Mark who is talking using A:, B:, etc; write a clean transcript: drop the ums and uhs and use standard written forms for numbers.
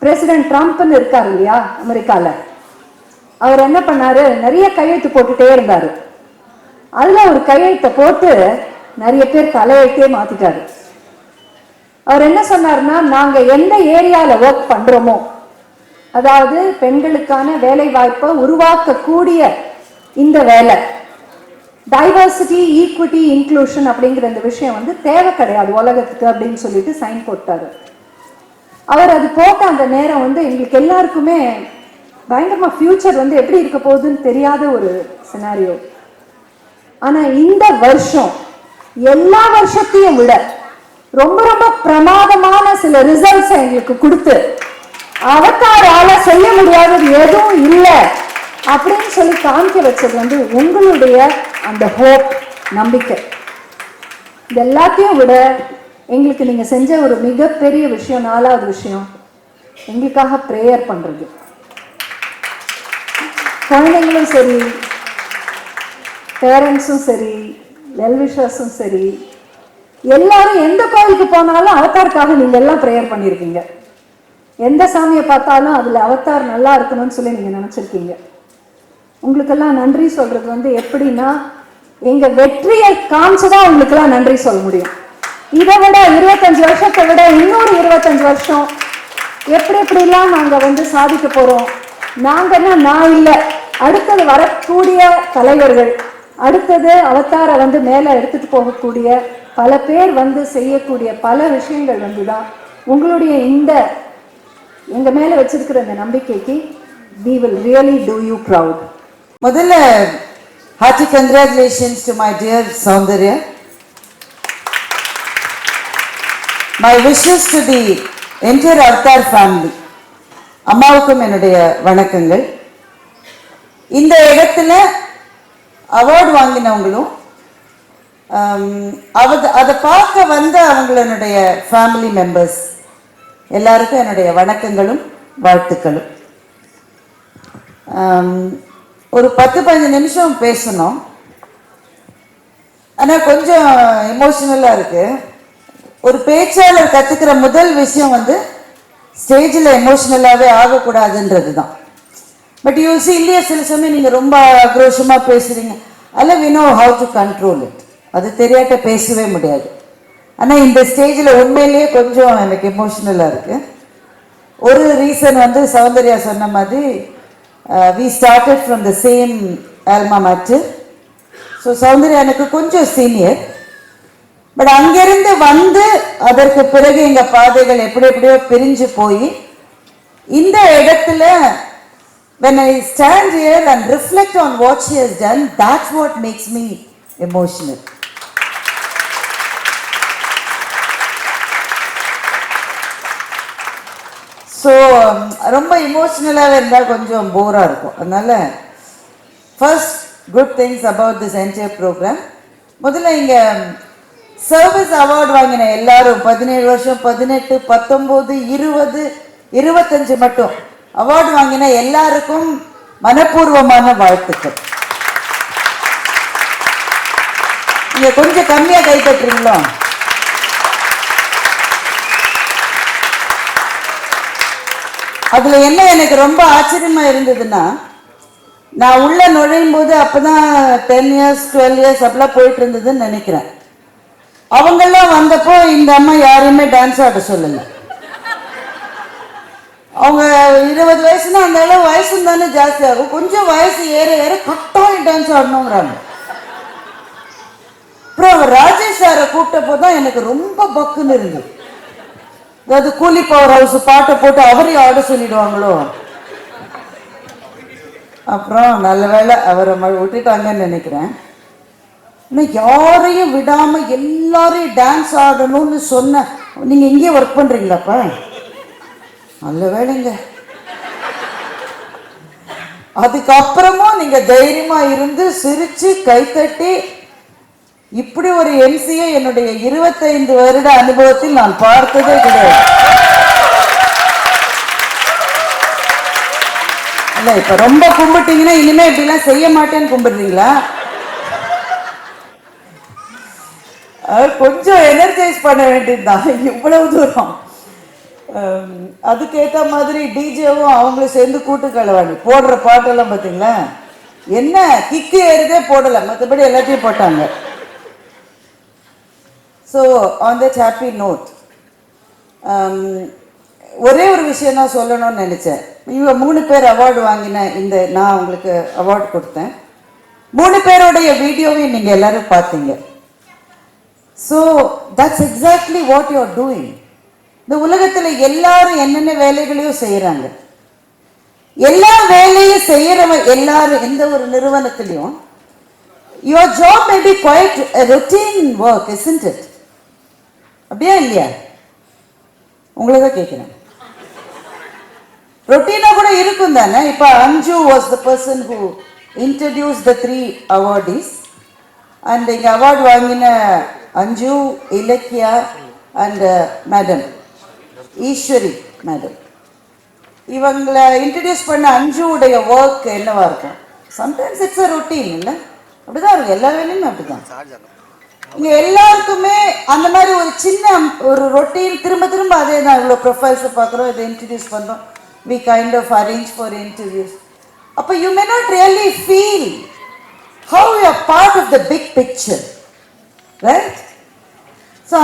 A: President ட்ரம்ப்னு இருக்காரு இல்லையா அமெரிக்கால, அவர் என்ன பண்ணாரு, நிறைய கையெழுத்து போட்டுட்டே இருந்தாரு. அதுல ஒரு கையெழுத்தை போட்டு நிறைய பேர் தலையெழுத்தே மாத்திட்டாரு. அவர் என்ன சொன்னார்னா, நாங்க எந்த ஏரியால ஒர்க் பண்றோமோ, அதாவது பெண்களுக்கான வேலை வாய்ப்பை உருவாக்கக்கூடிய இந்த வேலை, டைவர்சிட்டி, ஈக்விட்டி, இன்க்ளூஷன் அப்படிங்கிற இந்த விஷயம் வந்து தேவை கிடையாது உலகத்துக்கு அப்படின்னு சொல்லிட்டு சைன் போட்டாரு. அவர் அது போட்ட அந்த நேரம் வந்து எங்களுக்கு எல்லாருக்குமே பயங்கரமா ஃபியூச்சர் வந்து எப்படி இருக்க போகுதுன்னு தெரியாத ஒரு சினாரியோ. ஆனா இந்த வருஷம் எல்லா வருஷத்தையும் விட ரொம்ப ரொம்ப பிரமாதமான சில ரிசல்ட்ஸ் எங்களுக்கு கொடுத்து, அவதாரால செய்ய முடியாதது எதுவும் இல்லை அப்படின்னு சொல்லி காமிக்க வச்சது வந்து உங்களுடைய அந்த ஹோப், நம்பிக்கை. இது எல்லாத்தையும் விட எங்களுக்கு நீங்க செஞ்ச ஒரு மிகப்பெரிய விஷயம், 4வது விஷயம், எங்களுக்காக ப்ரேயர் பண்றது. குழந்தைங்களும் சரி, பேரண்ட்ஸும் சரி, வெல்விஷர்ஸும் சரி, எல்லாரும் எந்த கோயிலுக்கு போனாலும் அவதாருக்காக நீங்க எல்லாம் ப்ரேயர் பண்ணியிருக்கீங்க. எந்த சாமியை பார்த்தாலும் அதுல அவதார் நல்லா இருக்கணும்னு சொல்லி நீங்க நினைச்சிருக்கீங்க. உங்களுக்கெல்லாம் நன்றி சொல்றது வந்து எப்படின்னா, எங்க வெற்றியை காமிச்சுதான் உங்களுக்கெல்லாம் நன்றி சொல்ல முடியும். இதை விட 25 வருஷத்தை விட இன்னொரு 25 வருஷம் எப்படி எப்படிலாம் நாங்க வந்து சாதிக்க போறோம். நாங்கன்னா நான் இல்லை, அடுத்தது வரக்கூடிய தலைவர்கள், அடுத்தது அவதாரை வந்து மேல எடுத்துட்டு போகக்கூடிய பல பேர் வந்து செய்யக்கூடிய பல விஷயங்கள் வந்துதான் உங்களுடைய இந்த எங்க மேல வச்சிருக்கிற இந்த நம்பிக்கைக்கு we will really do you proud.
B: முதல்ல hearty congratulations to my dear Soundarya. My wishes to the entire Avatar family. அம்மாவுக்கும் என்னுடைய வணக்கங்கள். இந்த இடத்துல அவார்டு வாங்கினவங்களும் அதை பார்க்க வந்த அவங்களுடைய ஃபேமிலி மெம்பர்ஸ் எல்லாருக்கும் என்னுடைய வணக்கங்களும் வாழ்த்துக்களும். ஒரு 10-15 நிமிஷம் பேசணும், ஆனால் கொஞ்சம் எமோஷனலாக இருக்கு. ஒரு பேச்சாளர் கற்றுக்கிற முதல் விஷயம் வந்து ஸ்டேஜில் எமோஷனலாகவே ஆகக்கூடாதுன்றது தான். பட் யூ சி, இல்லையா சில சமயம் நீங்கள் ரொம்ப ஆக்ரோஷமாக பேசுகிறீங்க, அதில் we know how to control it. அது தெரியாட்ட பேசவே முடியாது. ஆனால் இந்த ஸ்டேஜில் உண்மையிலேயே கொஞ்சம் எனக்கு எமோஷ்னலாக இருக்குது. ஒரு ரீசன் வந்து சௌந்தர்யா சொன்ன மாதிரி we started from the same alma mater. So Soundarya எனக்கு கொஞ்சம் சீனியர். பட் அங்கிருந்து வந்து அதற்கு பிறகு எங்கள் பாதைகள் எப்படி எப்படியோ பிரிஞ்சு போய் இந்த இடத்துல when I stand here and reflect on what she has done, that's what makes me emotional. So ரொம்ப எமோஷ்னலாக இருந்தால் கொஞ்சம் போராக இருக்கும். அதனால் first good things about this entire program. முதல்ல இங்கே சர்வீஸ் அவார்டு வாங்கின எல்லாரும் 17 வருஷம், 18, 19, 20, 25 மட்டும் அவார்டு வாங்கின எல்லாருக்கும் மனப்பூர்வமான வாழ்த்துக்கள். நீங்க கொஞ்சம் கம்மியா கை தட்டுறீங்களோ? அதுல என்ன எனக்கு ரொம்ப ஆச்சரியமா இருந்ததுன்னா, நான் உள்ள நுழையும் போது அப்பதான் 10 years 12 years அப்படிலாம் போயிட்டு இருந்ததுன்னு நினைக்கிறேன். அவங்கெல்லாம் வந்தப்போ இந்த அம்மா யாரையுமே டான்ஸ் ஆட சொல்லல. அவங்க 20 வயசுனா அந்த அளவு வயசு தானே ஜாஸ்தி ஆகும், கொஞ்சம் வயசு ஏற ஏற கட்டாயம் டான்ஸ் ஆடணுங்கிறாங்க. அப்புறம் ராஜேஷ் சாரை கூப்பிட்டப்போ தான் எனக்கு ரொம்ப பக்குன்னு இருந்தது. அதாவது கூலி பவர் ஹவுஸ் பாட்டை போட்டு அவரையும் ஆட சொல்லிடுவாங்களோ. அப்புறம் நல்ல வேலை அவரை விட்டுட்டாங்கன்னு நினைக்கிறேன். இன்னும் யாரையும் விடாம எல்லாரையும் டான்ஸ் ஆடணும்னு சொன்ன. நீங்க இங்கே ஒர்க் பண்றீங்களாப்பா? நல்ல வேலைங்க. அதுக்கப்புறமும் நீங்க தைரியமா இருந்து சிரிச்சு கைத்தட்டி இப்படி ஒரு எம்சியை என்னுடைய 25 வருட அனுபவத்தில் நான் பார்த்ததே கிடையாது. இல்ல இப்ப ரொம்ப கும்பிட்டீங்கன்னா இனிமே இப்படிலாம் செய்ய மாட்டேன்னு கும்பிடுறீங்களா? கொஞ்சம் எனர்ஜைஸ் பண்ண வேண்டியதுதான். இவ்வளவு தூரம் அதுக்கேற்ற மாதிரி டிஜேவும் அவங்களும் சேர்ந்து கூட்டு கலவாடி போடுற பாட்டெல்லாம் பார்த்தீங்களா, என்ன கிக்கு ஏறுதே போடலை, மற்றபடி எல்லாத்தையும் போட்டாங்க. So on that happy note ஒரே ஒரு விஷயம் தான் சொல்லணும்னு நினச்சேன். இவங்க 3 பேர் அவார்டு வாங்கின இந்த நான் உங்களுக்கு அவார்டு கொடுத்தேன். 3 பேருடைய வீடியோவையும் நீங்கள் எல்லாரும் பார்த்தீங்க. So that's exactly what you are doing. இந்த உலகத்தில் எல்லாரும் என்னென்ன வேலைகளையும் செய்கிறாங்க. எல்லா வேலையும் செய்கிறவங்க எல்லாரும் எந்த ஒரு நிறுவனத்திலையும் your job may be quite a routine work, isn't it? அப்படியா இல்லையா? உங்களை தான் கேட்குறேன். ரொட்டீனாக கூட இருக்கும் தானே. இப்போ அஞ்சு was the person who introduce the 3 awardees and இங்கே அவார்டு வாங்கின அஞ்சு, Ilakkiya and madam Eswari madam, இவங்களை இன்ட்ரடியூஸ் பண்ண அஞ்சுடைய ஒர்க் என்னவா இருக்கும்? சம்டைம்ஸ் இட்ஸ் அ ரொட்டீன், இல்லை? அப்படிதான் இருக்கும், எல்லா வேலையுமே அப்படிதான். இங்கே எல்லாருக்குமே அந்த மாதிரி ஒரு சின்ன ஒரு ரொட்டீன், திரும்ப திரும்ப அதே தான். இவ்வளோ ப்ரொஃபைல்ஸை பார்க்குறோம், இதை இன்ட்ரடியூஸ் பண்ணுறோம், we kind of arrange for interviews. அப்போ you may not really feel how you are part of the big picture, right? So